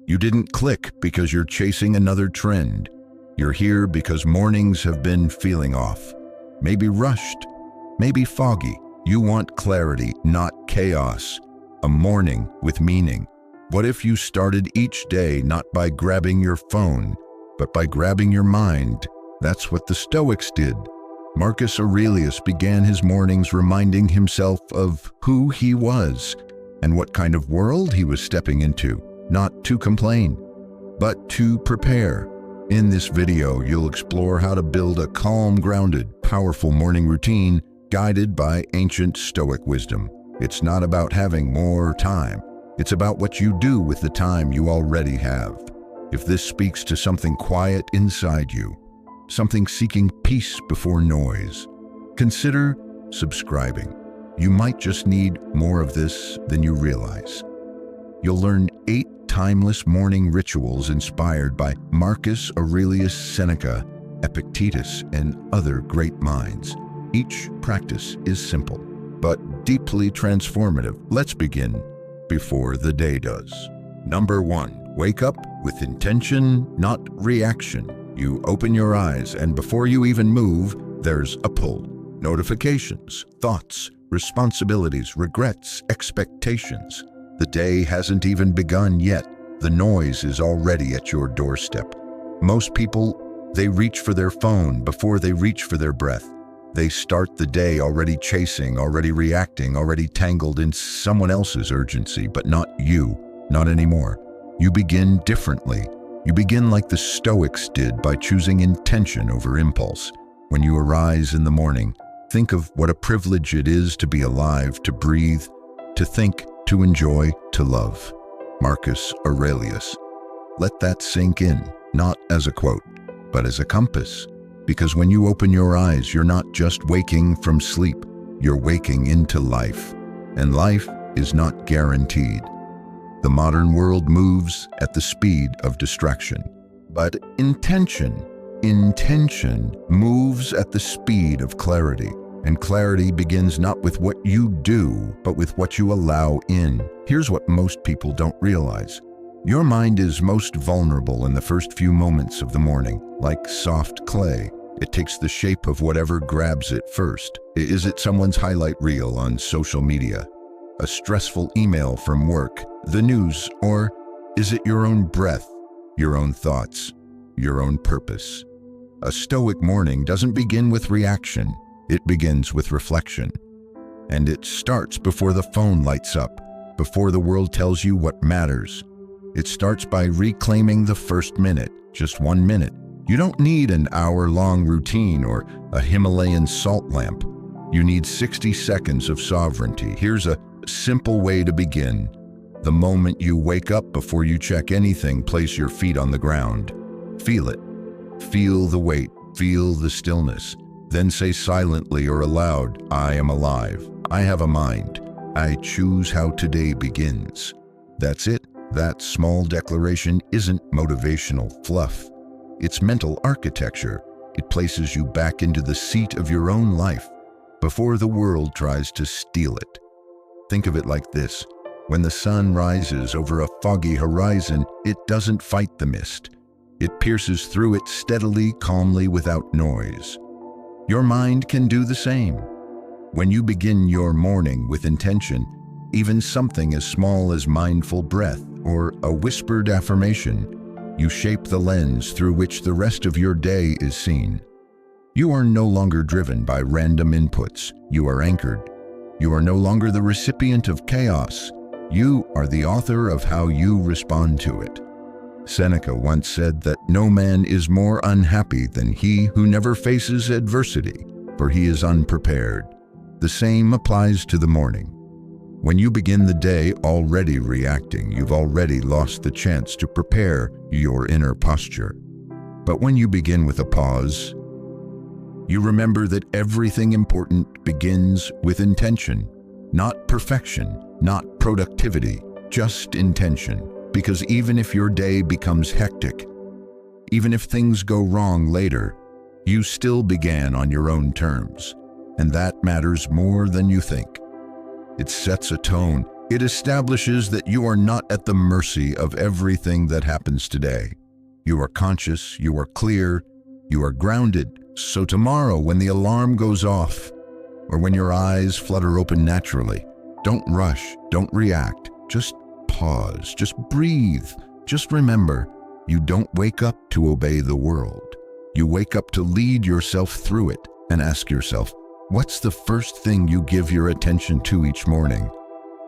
You didn't click because you're chasing another trend. You're here because mornings have been feeling off. Maybe rushed, maybe foggy. You want clarity, not chaos. A morning with meaning. What if you started each day not by grabbing your phone, but by grabbing your mind? That's what the Stoics did. Marcus Aurelius began his mornings reminding himself of who he was and what kind of world he was stepping into, not to complain, but to prepare. In this video, you'll explore how to build a calm, grounded, powerful morning routine guided by ancient Stoic wisdom. It's not about having more time. It's about what you do with the time you already have. If this speaks to something quiet inside you, something seeking peace before noise, consider subscribing. You might just need more of this than you realize. You'll learn 8 timeless morning rituals inspired by Marcus Aurelius Seneca, Epictetus, and other great minds. Each practice is simple, but deeply transformative. Let's begin before the day does. Number 1, wake up with intention, not reaction. You open your eyes, and before you even move, there's a pull. Notifications, thoughts, responsibilities, regrets, expectations. The day hasn't even begun yet. The noise is already at your doorstep. Most people, they reach for their phone before they reach for their breath. They start the day already chasing, already reacting, already tangled in someone else's urgency, but not you, not anymore. You begin differently. You begin like the Stoics did by choosing intention over impulse. When you arise in the morning, think of what a privilege it is to be alive, to breathe, to think, to enjoy, to love. Marcus Aurelius. Let that sink in, not as a quote, but as a compass. Because when you open your eyes, you're not just waking from sleep, you're waking into life. And life is not guaranteed. The modern world moves at the speed of distraction. But intention moves at the speed of clarity. And clarity begins not with what you do, but with what you allow in. Here's what most people don't realize. Your mind is most vulnerable in the first few moments of the morning, like soft clay. It takes the shape of whatever grabs it first. Is it someone's highlight reel on social media? A stressful email from work? The news? Or is it your own breath, your own thoughts, your own purpose? A Stoic morning doesn't begin with reaction. It begins with reflection. And it starts before the phone lights up, before the world tells you what matters. It starts by reclaiming the first minute, just 1 minute. You don't need an hour-long routine or a Himalayan salt lamp. You need 60 seconds of sovereignty. Here's a simple way to begin. The moment you wake up, before you check anything, place your feet on the ground. Feel it. Feel the weight. Feel the stillness. Then say silently or aloud, I am alive. I have a mind. I choose how today begins. That's it. That small declaration isn't motivational fluff. It's mental architecture. It places you back into the seat of your own life before the world tries to steal it. Think of it like this. When the sun rises over a foggy horizon, it doesn't fight the mist. It pierces through it steadily, calmly, without noise. Your mind can do the same. When you begin your morning with intention, even something as small as mindful breath or a whispered affirmation, you shape the lens through which the rest of your day is seen. You are no longer driven by random inputs. You are anchored. You are no longer the recipient of chaos. You are the author of how you respond to it. Seneca once said that no man is more unhappy than he who never faces adversity, for he is unprepared. The same applies to the morning. When you begin the day already reacting, you've already lost the chance to prepare your inner posture. But when you begin with a pause, you remember that everything important begins with intention, not perfection, not productivity, just intention. Because even if your day becomes hectic, even if things go wrong later, you still began on your own terms, and that matters more than you think. It sets a tone. It establishes that you are not at the mercy of everything that happens today. You are conscious, you are clear, you are grounded. So tomorrow, when the alarm goes off, or when your eyes flutter open naturally, don't rush, don't react, just pause, just breathe. Just remember, you don't wake up to obey the world. You wake up to lead yourself through it, and ask yourself, what's the first thing you give your attention to each morning?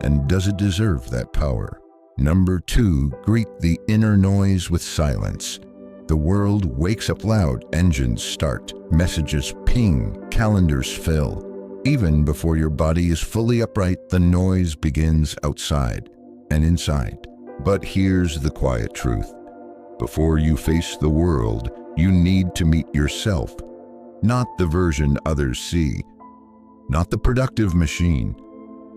And does it deserve that power? Number 2, greet the inner noise with silence. The world wakes up loud, engines start, messages ping, calendars fill. Even before your body is fully upright, the noise begins outside and inside. But here's the quiet truth. Before you face the world, you need to meet yourself. Not the version others see, not the productive machine,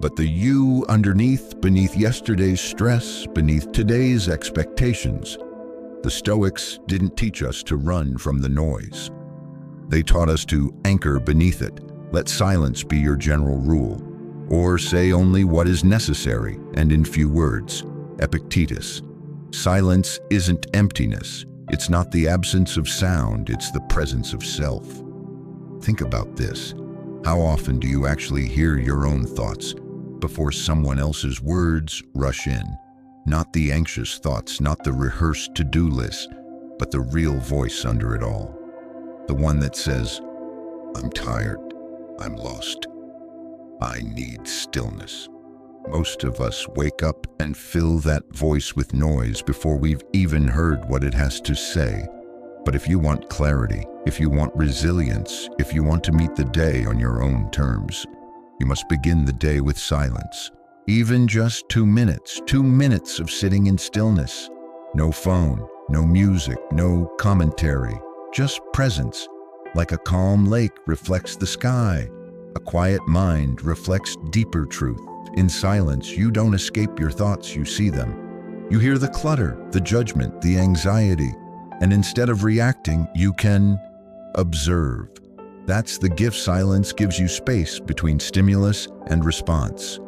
but the you underneath, beneath yesterday's stress, beneath today's expectations. The Stoics didn't teach us to run from the noise. They taught us to anchor beneath it. Let silence be your general rule, or say only what is necessary and in few words. Epictetus. Silence isn't emptiness. It's not the absence of sound, it's the presence of self. Think about this. How often do you actually hear your own thoughts before someone else's words rush in? Not the anxious thoughts, not the rehearsed to-do list, but the real voice under it all. The one that says, I'm tired, I'm lost, I need stillness. Most of us wake up and fill that voice with noise before we've even heard what it has to say. But if you want clarity, if you want resilience, if you want to meet the day on your own terms, you must begin the day with silence. Even just 2 minutes, 2 minutes of sitting in stillness. No phone, no music, no commentary, just presence. Like a calm lake reflects the sky. A quiet mind reflects deeper truth. In silence, you don't escape your thoughts, you see them. You hear the clutter, the judgment, the anxiety, and instead of reacting, you can observe. That's the gift. Silence gives you space between stimulus and response.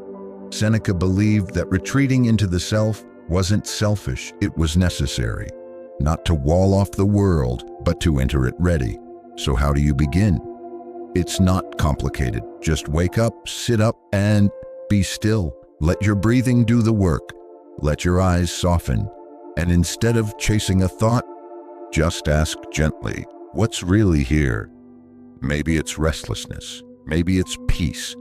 Seneca believed that retreating into the self wasn't selfish, it was necessary. Not to wall off the world, but to enter it ready. So how do you begin? It's not complicated. Just wake up, sit up, and be still. Let your breathing do the work. Let your eyes soften. And instead of chasing a thought, just ask gently, what's really here? Maybe it's restlessness. Maybe it's peace.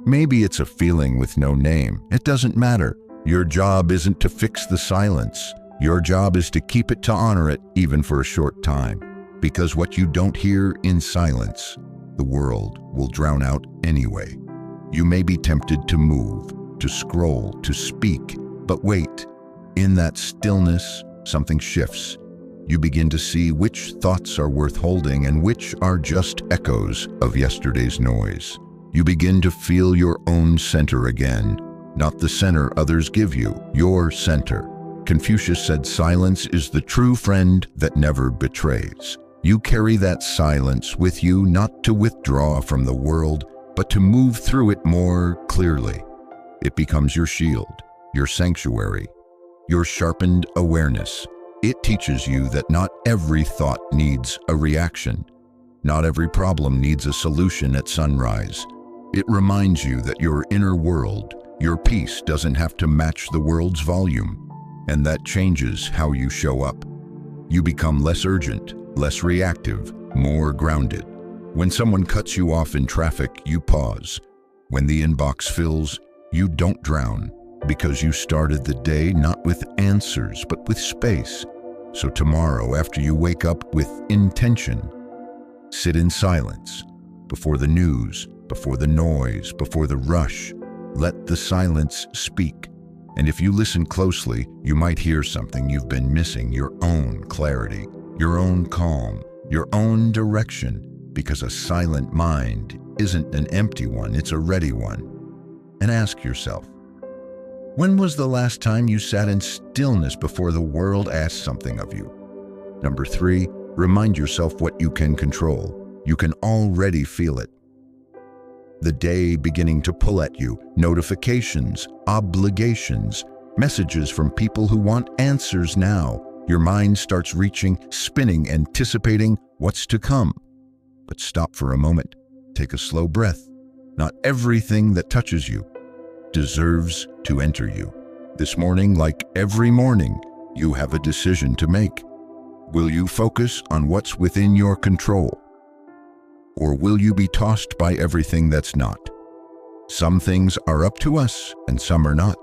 Maybe it's a feeling with no name. It doesn't matter. Your job isn't to fix the silence. Your job is to keep it, to honor it, even for a short time. Because what you don't hear in silence, the world will drown out anyway. You may be tempted to move, to scroll, to speak, but wait. In that stillness, something shifts. You begin to see which thoughts are worth holding and which are just echoes of yesterday's noise. You begin to feel your own center again, not the center others give you, your center. Confucius said silence is the true friend that never betrays. You carry that silence with you not to withdraw from the world, but to move through it more clearly. It becomes your shield, your sanctuary, your sharpened awareness. It teaches you that not every thought needs a reaction. Not every problem needs a solution at sunrise. It reminds you that your inner world, your peace, doesn't have to match the world's volume, and that changes how you show up. You become less urgent, less reactive, more grounded. When someone cuts you off in traffic, you pause. When the inbox fills, you don't drown, because you started the day not with answers, but with space. So tomorrow, after you wake up with intention, sit in silence, before the news, before the noise, before the rush. Let the silence speak. And if you listen closely, you might hear something you've been missing, your own clarity, your own calm, your own direction, because a silent mind isn't an empty one, it's a ready one. And ask yourself, when was the last time you sat in stillness before the world asked something of you? Number 3, remind yourself what you can control. You can already feel it. the day beginning to pull at you, notifications, obligations, messages from people who want answers now. Your mind starts reaching, spinning, anticipating what's to come. But stop for a moment. Take a slow breath. Not everything that touches you deserves to enter you. This morning, like every morning, you have a decision to make. Will you focus on what's within your control? Or will you be tossed by everything that's not? Some things are up to us and some are not.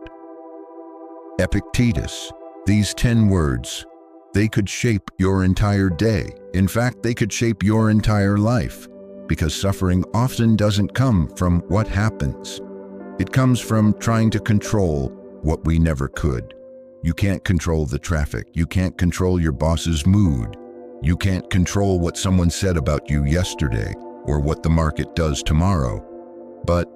Epictetus, these 10 words, they could shape your entire day. In fact, they could shape your entire life, because suffering often doesn't come from what happens. It comes from trying to control what we never could. You can't control the traffic. You can't control your boss's mood. You can't control what someone said about you yesterday or what the market does tomorrow. But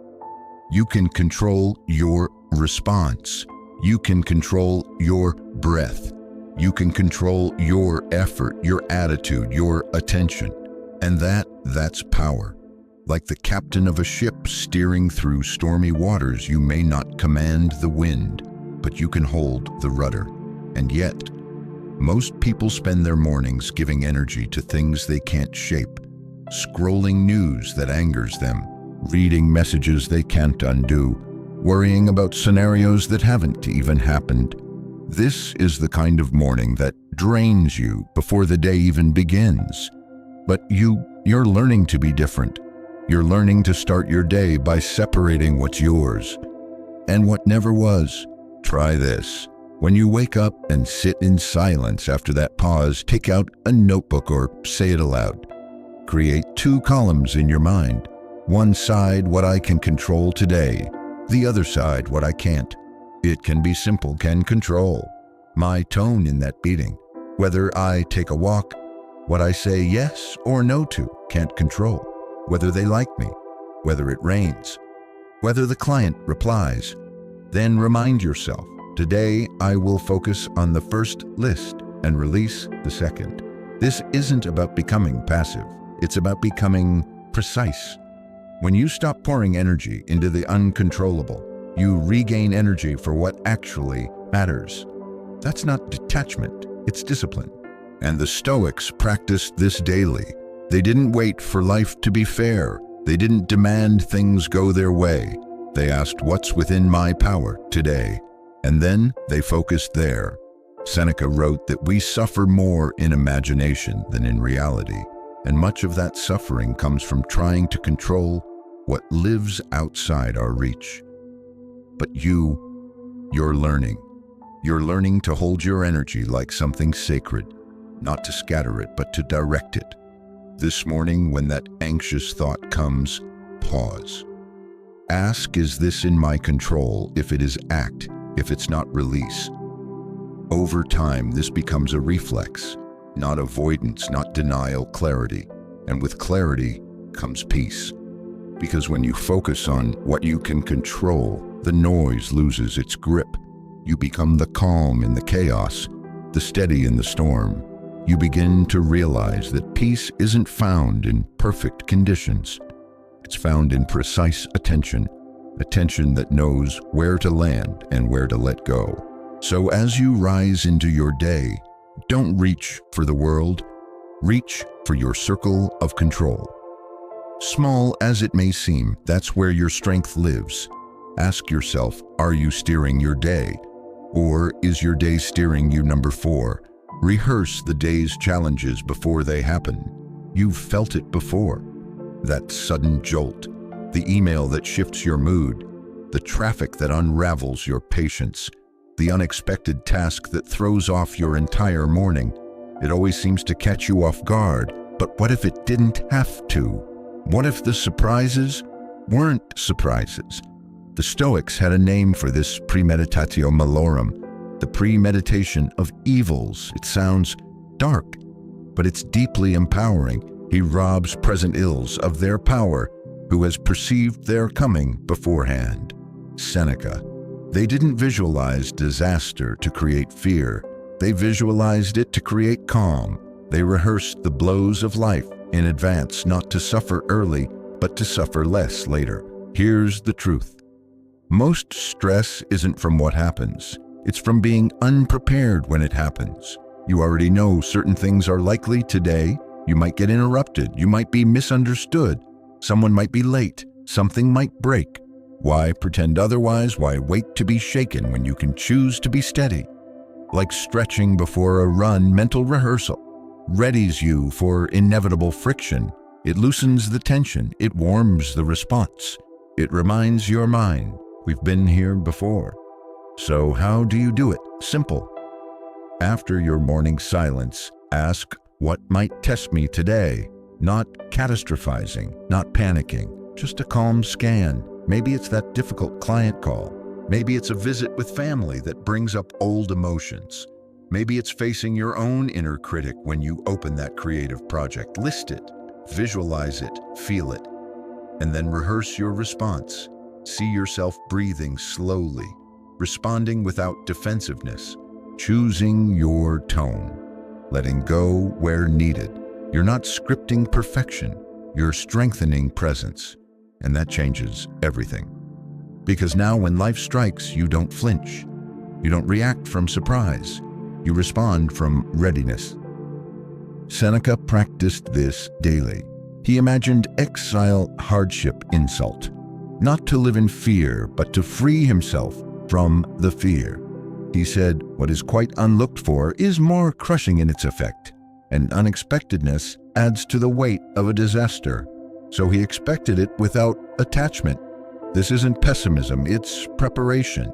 you can control your response. You can control your breath. You can control your effort, your attitude, your attention. And that's power. Like the captain of a ship steering through stormy waters, you may not command the wind, but you can hold the rudder. And yet, most people spend their mornings giving energy to things they can't shape, scrolling news that angers them, reading messages they can't undo, worrying about scenarios that haven't even happened. This is the kind of morning that drains you before the day even begins. But you're learning to be different. You're learning to start your day by separating what's yours and what never was. Try this. When you wake up and sit in silence after that pause, take out a notebook or say it aloud. Create 2 columns in your mind. One side, what I can control today. The other side, what I can't. It can be simple, can control my tone in that meeting. Whether I take a walk, what I say yes or no to, can't control. Whether they like me, whether it rains, whether the client replies. Then remind yourself, today I will focus on the first list and release the second. This isn't about becoming passive. It's about becoming precise. When you stop pouring energy into the uncontrollable, you regain energy for what actually matters. That's not detachment, it's discipline. And the Stoics practiced this daily. They didn't wait for life to be fair. They didn't demand things go their way. They asked, what's within my power today? And then they focused there. Seneca wrote that we suffer more in imagination than in reality, and much of that suffering comes from trying to control what lives outside our reach. But you're learning. You're learning to hold your energy like something sacred, not to scatter it, but to direct it. This morning, when that anxious thought comes, pause. Ask, is this in my control? If it is, act. If it's not, release. Over time, this becomes a reflex, not avoidance, not denial, clarity. And with clarity comes peace. Because when you focus on what you can control, the noise loses its grip. You become the calm in the chaos, the steady in the storm. You begin to realize that peace isn't found in perfect conditions. It's found in precise attention, attention that knows where to land and where to let go. So as you rise into your day, don't reach for the world, reach for your circle of control. Small as it may seem, that's where your strength lives. Ask yourself, are you steering your day? Or is your day steering you? Number 4, rehearse the day's challenges before they happen. You've felt it before. That sudden jolt, the email that shifts your mood, the traffic that unravels your patience, the unexpected task that throws off your entire morning. It always seems to catch you off guard, but what if it didn't have to? What if the surprises weren't surprises? The Stoics had a name for this Premeditatio Malorum, the premeditation of evils. It sounds dark, but it's deeply empowering. He robs present ills of their power, who has perceived their coming beforehand. Seneca. They didn't visualize disaster to create fear. They visualized it to create calm. They rehearsed the blows of life in advance, not to suffer early, but to suffer less later. Here's the truth. Most stress isn't from what happens. It's from being unprepared when it happens. You already know certain things are likely today. You might get interrupted. You might be misunderstood. Someone might be late. Something might break. Why pretend otherwise? Why wait to be shaken when you can choose to be steady? Like stretching before a run, mental rehearsal readies you for inevitable friction. It loosens the tension. It warms the response. It reminds your mind, we've been here before. So how do you do it? Simple. After your morning silence, ask, what might test me today? Not catastrophizing, not panicking, just a calm scan. Maybe it's that difficult client call. Maybe it's a visit with family that brings up old emotions. Maybe it's facing your own inner critic when you open that creative project. List it, visualize it, feel it, and then rehearse your response. See yourself breathing slowly, responding without defensiveness, choosing your tone, letting go where needed. You're not scripting perfection, you're strengthening presence, and that changes everything. Because now when life strikes, you don't flinch. You don't react from surprise. You respond from readiness. Seneca practiced this daily. He imagined exile, hardship, insult, not to live in fear, but to free himself from the fear. He said, what is quite unlooked for is more crushing in its effect, and unexpectedness adds to the weight of a disaster. So he expected it without attachment. This isn't pessimism, it's preparation.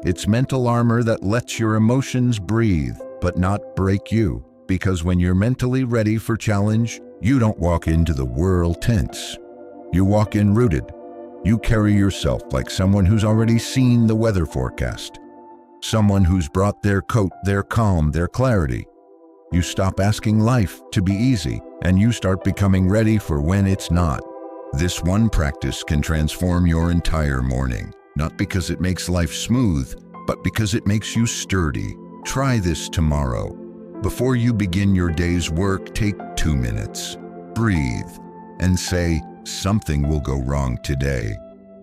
It's mental armor that lets your emotions breathe, but not break you. Because when you're mentally ready for challenge, you don't walk into the world tense. You walk in rooted. You carry yourself like someone who's already seen the weather forecast. Someone who's brought their coat, their calm, their clarity. You stop asking life to be easy, and you start becoming ready for when it's not. This one practice can transform your entire morning, not because it makes life smooth, but because it makes you sturdy. Try this tomorrow. Before you begin your day's work, take 2 minutes. Breathe and say, something will go wrong today,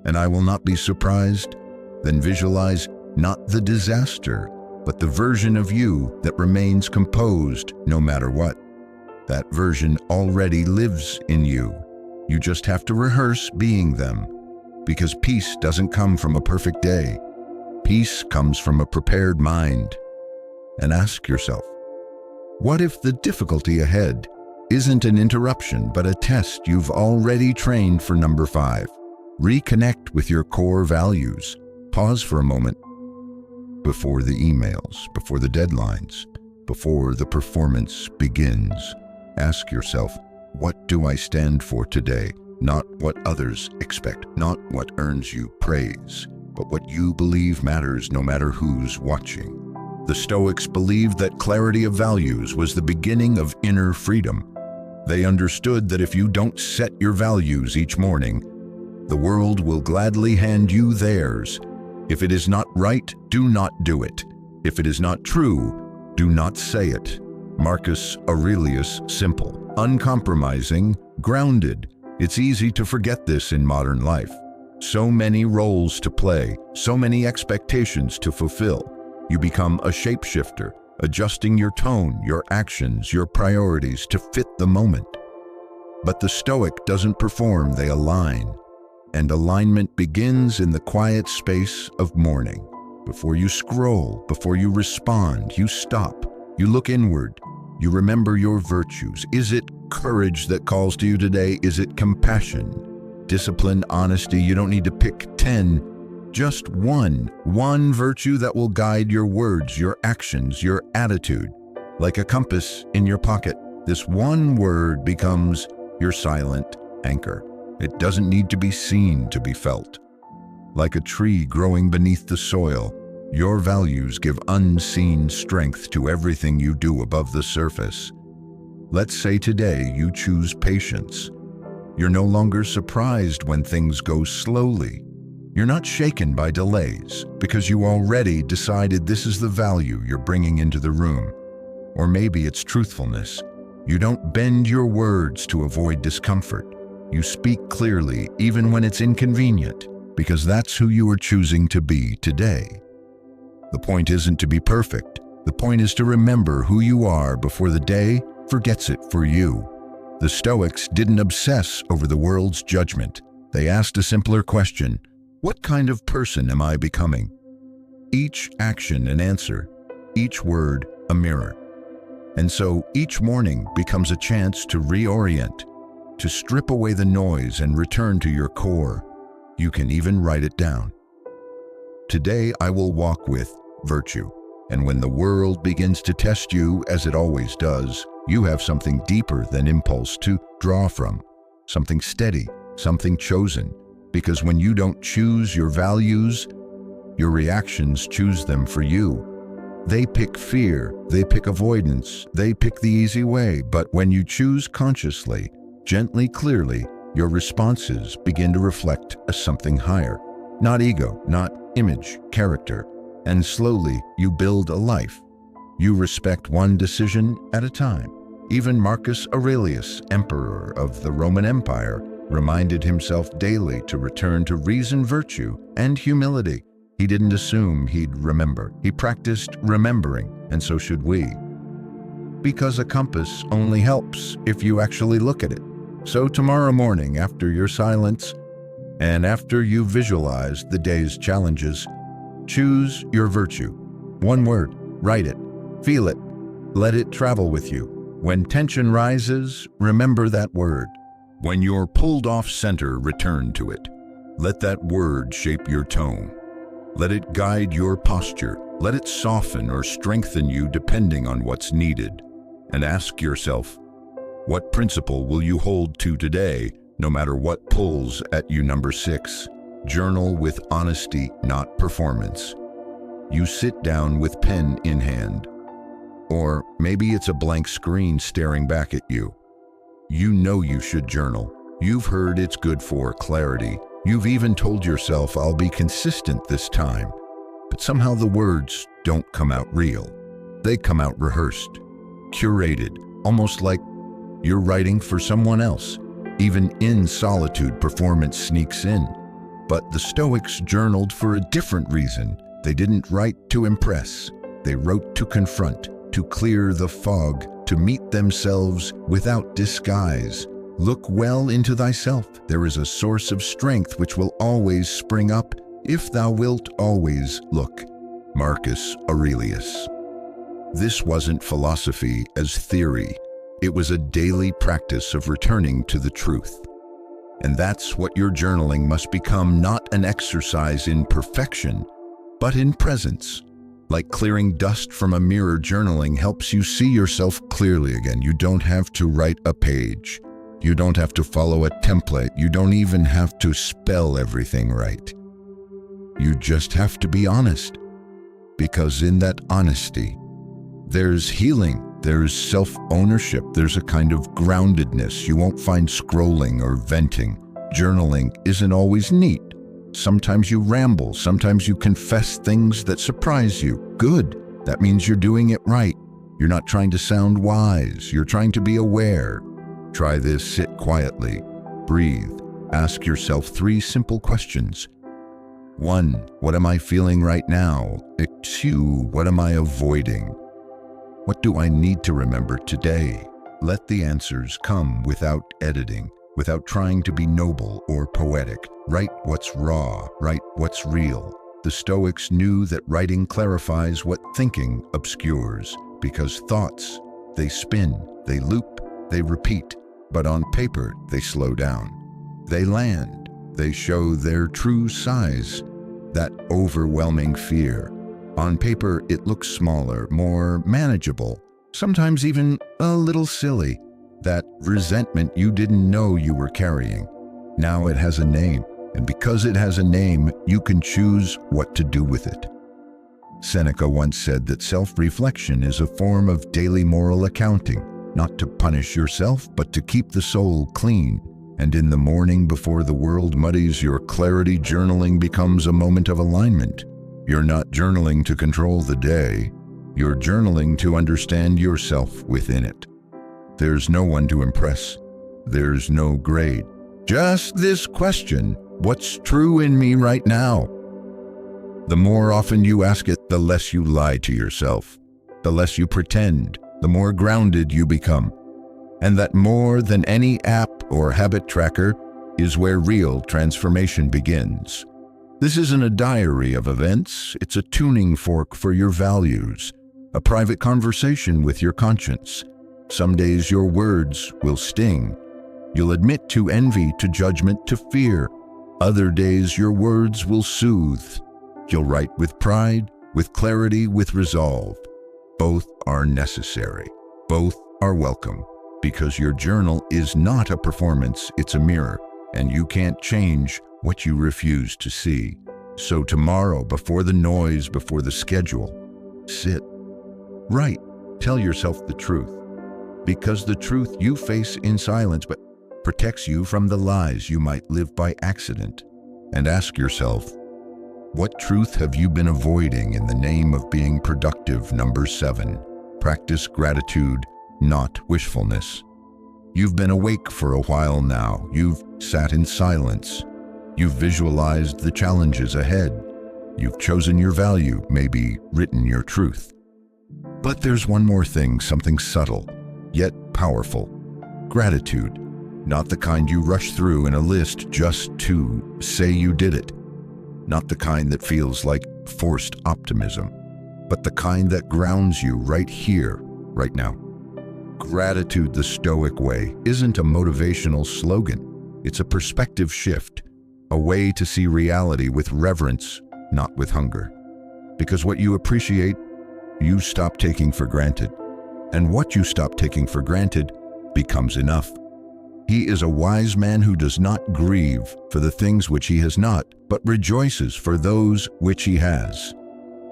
and I will not be surprised. Then visualize not the disaster, but the version of you that remains composed no matter what. That version already lives in you. You just have to rehearse being them, because peace doesn't come from a perfect day. Peace comes from a prepared mind. And ask yourself, what if the difficulty ahead isn't an interruption, but a test you've already trained for number 5? Reconnect with your core values. Pause for a moment before the emails, before the deadlines, before the performance begins. Ask yourself, what do I stand for today? Not what others expect, not what earns you praise, but what you believe matters no matter who's watching. The Stoics believed that clarity of values was the beginning of inner freedom. They understood that if you don't set your values each morning, the world will gladly hand you theirs. If it is not right, do not do it. If it is not true, do not say it. Marcus Aurelius, simple, uncompromising, grounded. It's easy to forget this in modern life. So many roles to play, so many expectations to fulfill. You become a shapeshifter, adjusting your tone, your actions, your priorities to fit the moment. But the Stoic doesn't perform, they align. And alignment begins in the quiet space of morning. Before you scroll, before you respond, you stop. You look inward. You remember your virtues. Is it courage that calls to you today? Is it compassion, discipline, honesty? You don't need to pick 10. Just one virtue that will guide your words, your actions, your attitude. Like a compass in your pocket, this one word becomes your silent anchor. It doesn't need to be seen to be felt. Like a tree growing beneath the soil, your values give unseen strength to everything you do above the surface. Let's say today you choose patience. You're no longer surprised when things go slowly. You're not shaken by delays because you already decided this is the value you're bringing into the room. Or maybe it's truthfulness. You don't bend your words to avoid discomfort. You speak clearly even when it's inconvenient. because that's who you are choosing to be today. The point isn't to be perfect. The point is to remember who you are before the day forgets it for you. The Stoics didn't obsess over the world's judgment. They asked a simpler question: what kind of person am I becoming? Each action an answer, each word a mirror. And so each morning becomes a chance to reorient, to strip away the noise and return to your core. You can even write it down. Today I will walk with virtue. And when the world begins to test you, as it always does, you have something deeper than impulse to draw from, something steady, something chosen. Because when you don't choose your values, your reactions choose them for you. They pick fear, they pick avoidance, they pick the easy way. But when you choose consciously, gently, clearly, your responses begin to reflect a something higher. Not ego, not image, character. And slowly you build a life. You respect one decision at a time. Even Marcus Aurelius, emperor of the Roman Empire, reminded himself daily to return to reason, virtue, and humility. He didn't assume he'd remember. He practiced remembering, and so should we. Because a compass only helps if you actually look at it. So tomorrow morning, after your silence, and after you visualize the day's challenges, choose your virtue. One word, write it, feel it, let it travel with you. When tension rises, remember that word. When you're pulled off center, return to it. Let that word shape your tone. Let it guide your posture. Let it soften or strengthen you depending on what's needed. And ask yourself, what principle will you hold to today, no matter what pulls at you? Number 6, journal with honesty, not performance. You sit down with pen in hand. Or maybe it's a blank screen staring back at you. You know you should journal. You've heard it's good for clarity. You've even told yourself, I'll be consistent this time. But somehow the words don't come out real. They come out rehearsed, curated, almost like you're writing for someone else. Even in solitude, performance sneaks in. But the Stoics journaled for a different reason. They didn't write to impress. They wrote to confront, to clear the fog, to meet themselves without disguise. Look well into thyself. There is a source of strength which will always spring up, if thou wilt always look. Marcus Aurelius. This wasn't philosophy as theory. It was a daily practice of returning to the truth. And that's what your journaling must become, not an exercise in perfection, but in presence. Like clearing dust from a mirror, journaling helps you see yourself clearly again. You don't have to write a page. You don't have to follow a template. You don't even have to spell everything right. You just have to be honest. Because in that honesty, there's healing, there's self-ownership, there's a kind of groundedness you won't find scrolling or venting. Journaling isn't always neat. Sometimes you ramble, sometimes you confess things that surprise you. Good, that means you're doing it right. You're not trying to sound wise, you're trying to be aware. Try this, sit quietly, breathe, ask yourself 3 simple questions. 1, what am I feeling right now? 2, what am I avoiding? What do I need to remember today? Let the answers come without editing, without trying to be noble or poetic. Write what's raw, write what's real. The Stoics knew that writing clarifies what thinking obscures, because thoughts, they spin, they loop, they repeat, but on paper they slow down. They land, they show their true size, that overwhelming fear. On paper it looks smaller, more manageable, sometimes even a little silly. That resentment you didn't know you were carrying. Now it has a name, and because it has a name, you can choose what to do with it. Seneca once said that self-reflection is a form of daily moral accounting, not to punish yourself, but to keep the soul clean. And in the morning before the world muddies your clarity, journaling becomes a moment of alignment. You're not journaling to control the day. You're journaling to understand yourself within it. There's no one to impress. There's no grade. Just this question: What's true in me right now? The more often you ask it, the less you lie to yourself, the less you pretend, the more grounded you become. And that more than any app or habit tracker is where real transformation begins. This isn't a diary of events, it's a tuning fork for your values, a private conversation with your conscience. Some days your words will sting. You'll admit to envy, to judgment, to fear. Other days your words will soothe. You'll write with pride, with clarity, with resolve. Both are necessary. Both are welcome, because your journal is not a performance, it's a mirror, and you can't change what you refuse to see. So tomorrow, before the noise, before the schedule, sit. Write. Tell yourself the truth. Because the truth you face in silence but protects you from the lies you might live by accident. And ask yourself, what truth have you been avoiding in the name of being productive? Number 7, practice gratitude, not wishfulness. You've been awake for a while now. You've sat in silence. You've visualized the challenges ahead. You've chosen your value, maybe written your truth. But there's one more thing, something subtle, yet powerful. Gratitude, not the kind you rush through in a list just to say you did it. Not the kind that feels like forced optimism, but the kind that grounds you right here, right now. Gratitude the Stoic way isn't a motivational slogan. It's a perspective shift, a way to see reality with reverence, not with hunger. Because what you appreciate, you stop taking for granted. And what you stop taking for granted becomes enough. He is a wise man who does not grieve for the things which he has not, but rejoices for those which he has.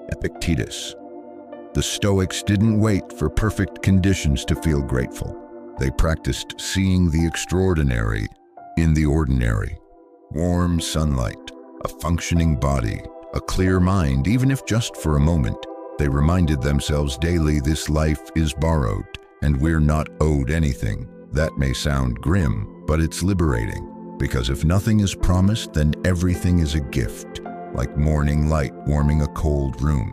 Epictetus. The Stoics didn't wait for perfect conditions to feel grateful. They practiced seeing the extraordinary in the ordinary. Warm sunlight, a functioning body, a clear mind, even if just for a moment. They reminded themselves daily this life is borrowed, and we're not owed anything. That may sound grim, but it's liberating, because if nothing is promised, then everything is a gift, like morning light warming a cold room.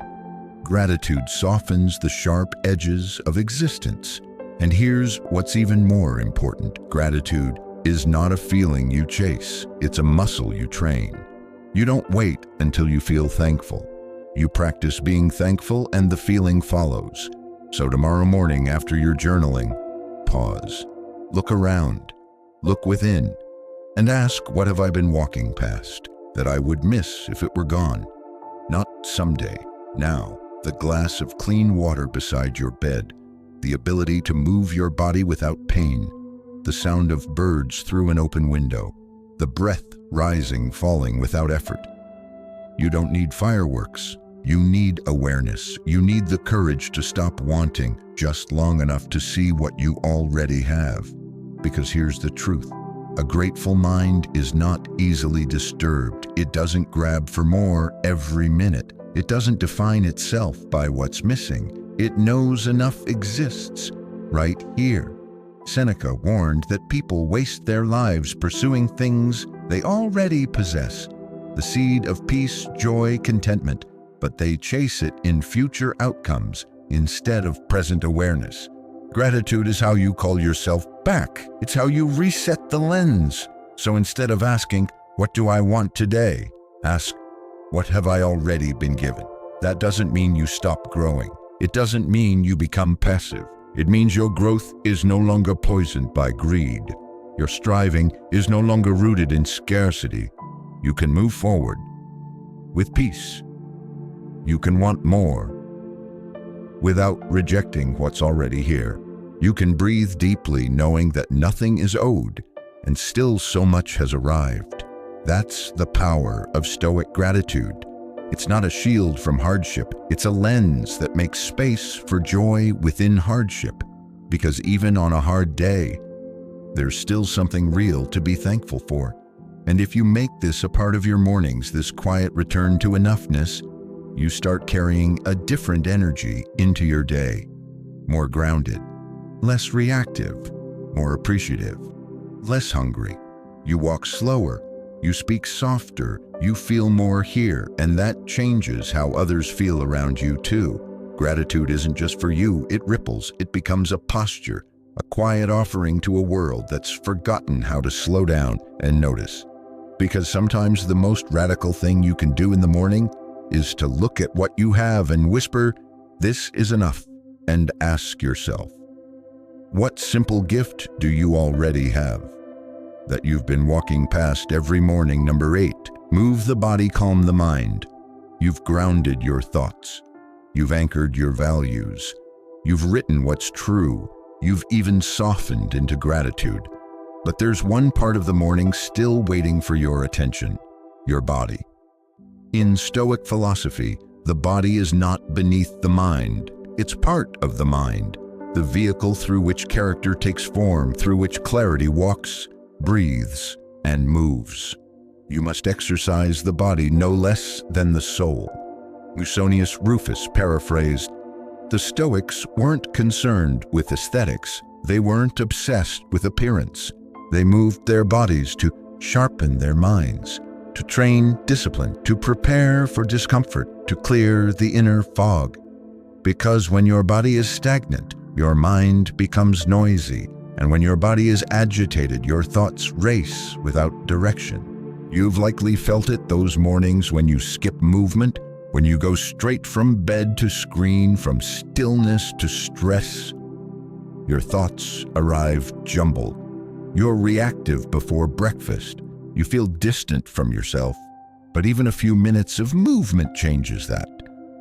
Gratitude softens the sharp edges of existence. And here's what's even more important. Gratitude is not a feeling you chase, it's a muscle you train. You don't wait until you feel thankful. You practice being thankful and the feeling follows. So tomorrow morning after your journaling, pause. Look around, look within, and ask, what have I been walking past that I would miss if it were gone? Not someday, now. The glass of clean water beside your bed, the ability to move your body without pain, the sound of birds through an open window, the breath rising, falling without effort. You don't need fireworks. You need awareness. You need the courage to stop wanting just long enough to see what you already have. Because here's the truth. A grateful mind is not easily disturbed. It doesn't grab for more every minute. It doesn't define itself by what's missing. It knows enough exists right here. Seneca warned that people waste their lives pursuing things they already possess, the seed of peace, joy, contentment, but they chase it in future outcomes instead of present awareness. Gratitude is how you call yourself back. It's how you reset the lens. So instead of asking, what do I want today? Ask, what have I already been given? That doesn't mean you stop growing. It doesn't mean you become passive. It means your growth is no longer poisoned by greed. Your striving is no longer rooted in scarcity. You can move forward with peace. You can want more without rejecting what's already here. You can breathe deeply knowing that nothing is owed and still so much has arrived. That's the power of Stoic gratitude. It's not a shield from hardship. It's a lens that makes space for joy within hardship. Because even on a hard day, there's still something real to be thankful for. And if you make this a part of your mornings, this quiet return to enoughness, you start carrying a different energy into your day. More grounded, less reactive, more appreciative, less hungry. You walk slower. You speak softer, you feel more here, and that changes how others feel around you too. Gratitude isn't just for you, it ripples, it becomes a posture, a quiet offering to a world that's forgotten how to slow down and notice. Because sometimes the most radical thing you can do in the morning is to look at what you have and whisper, "This is enough," and ask yourself, what simple gift do you already have that you've been walking past every morning? Number 8, move the body, calm the mind. You've grounded your thoughts. You've anchored your values. You've written what's true. You've even softened into gratitude. But there's one part of the morning still waiting for your attention, your body. In Stoic philosophy, the body is not beneath the mind. It's part of the mind, the vehicle through which character takes form, through which clarity walks, breathes, and moves. You must exercise the body no less than the soul. Musonius Rufus paraphrased, "The Stoics weren't concerned with aesthetics. They weren't obsessed with appearance. They moved their bodies to sharpen their minds, to train discipline, to prepare for discomfort, to clear the inner fog. Because when your body is stagnant, your mind becomes noisy, and when your body is agitated, your thoughts race without direction." You've likely felt it those mornings when you skip movement, when you go straight from bed to screen, from stillness to stress. Your thoughts arrive jumbled. You're reactive before breakfast. You feel distant from yourself. But even a few minutes of movement changes that.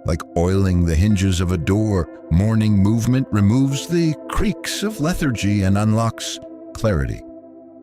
Like oiling the hinges of a door, morning movement removes the creaks of lethargy and unlocks clarity.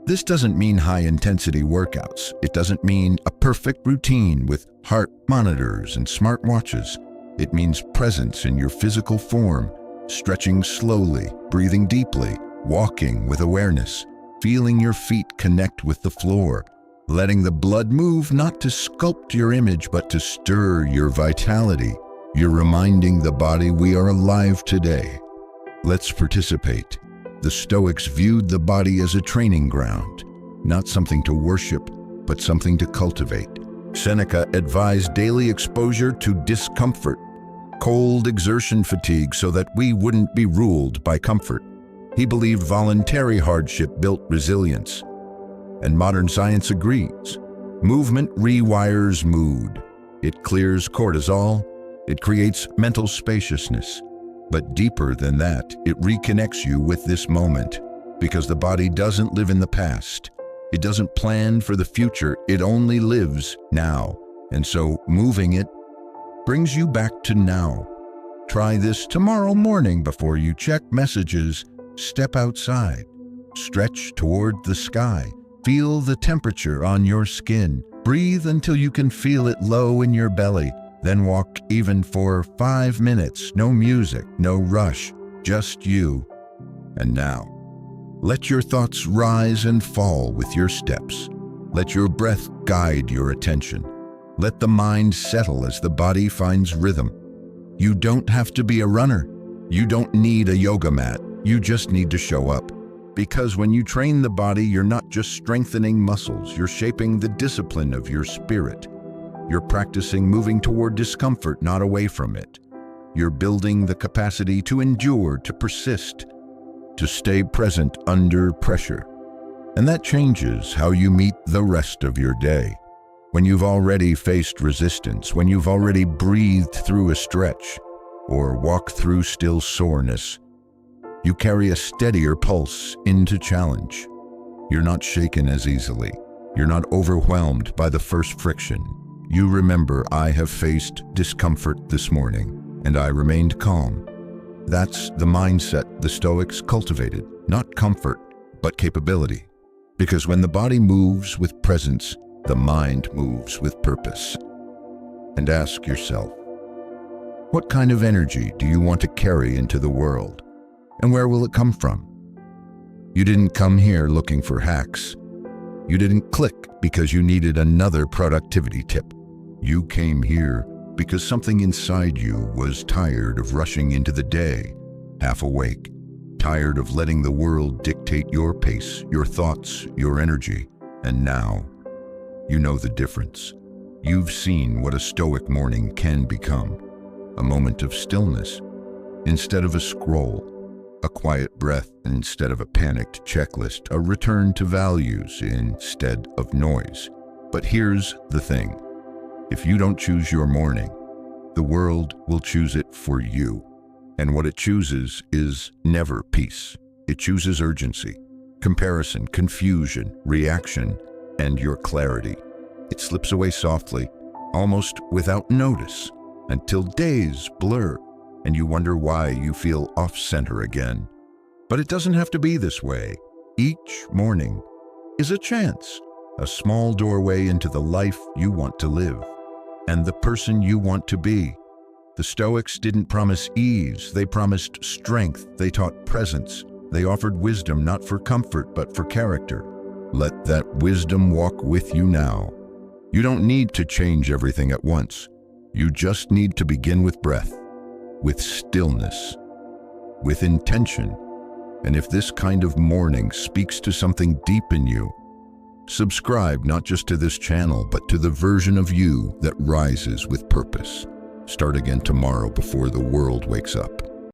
This doesn't mean high-intensity workouts. It doesn't mean a perfect routine with heart monitors and smart watches. It means presence in your physical form, stretching slowly, breathing deeply, walking with awareness, feeling your feet connect with the floor, letting the blood move not to sculpt your image but to stir your vitality. You're reminding the body we are alive today. Let's participate. The Stoics viewed the body as a training ground, not something to worship, but something to cultivate. Seneca advised daily exposure to discomfort, cold exertion fatigue, so that we wouldn't be ruled by comfort. He believed voluntary hardship built resilience. And modern science agrees. Movement rewires mood. It clears cortisol. It creates mental spaciousness. But deeper than that, it reconnects you with this moment, because the body doesn't live in the past. It doesn't plan for the future. It only lives now. And so moving it brings you back to now. Try this tomorrow morning before you check messages. Step outside. Stretch toward the sky. Feel the temperature on your skin. Breathe until you can feel it low in your belly. Then walk even for 5 minutes. No music, no rush, just you. And now, let your thoughts rise and fall with your steps. Let your breath guide your attention. Let the mind settle as the body finds rhythm. You don't have to be a runner. You don't need a yoga mat. You just need to show up. Because when you train the body, you're not just strengthening muscles, you're shaping the discipline of your spirit. You're practicing moving toward discomfort, not away from it. You're building the capacity to endure, to persist, to stay present under pressure. And that changes how you meet the rest of your day. When you've already faced resistance, when you've already breathed through a stretch, or walked through still soreness, you carry a steadier pulse into challenge. You're not shaken as easily. You're not overwhelmed by the first friction. You remember, I have faced discomfort this morning, and I remained calm. That's the mindset the Stoics cultivated, not comfort, but capability. Because when the body moves with presence, the mind moves with purpose. And ask yourself, what kind of energy do you want to carry into the world? And where will it come from? You didn't come here looking for hacks. You didn't click because you needed another productivity tip. You came here because something inside you was tired of rushing into the day, half awake, tired of letting the world dictate your pace, your thoughts, your energy. And now, you know the difference. You've seen what a Stoic morning can become. A moment of stillness instead of a scroll, a quiet breath instead of a panicked checklist, a return to values instead of noise. But here's the thing. If you don't choose your morning, the world will choose it for you. And what it chooses is never peace. It chooses urgency, comparison, confusion, reaction, and your clarity. It slips away softly, almost without notice, until days blur and you wonder why you feel off-center again. But it doesn't have to be this way. Each morning is a chance, a small doorway into the life you want to live and the person you want to be. The Stoics didn't promise ease, they promised strength, they taught presence, they offered wisdom not for comfort but for character. Let that wisdom walk with you now. You don't need to change everything at once. You just need to begin with breath, with stillness, with intention. And if this kind of morning speaks to something deep in you, subscribe not just to this channel, but to the version of you that rises with purpose. Start again tomorrow before the world wakes up.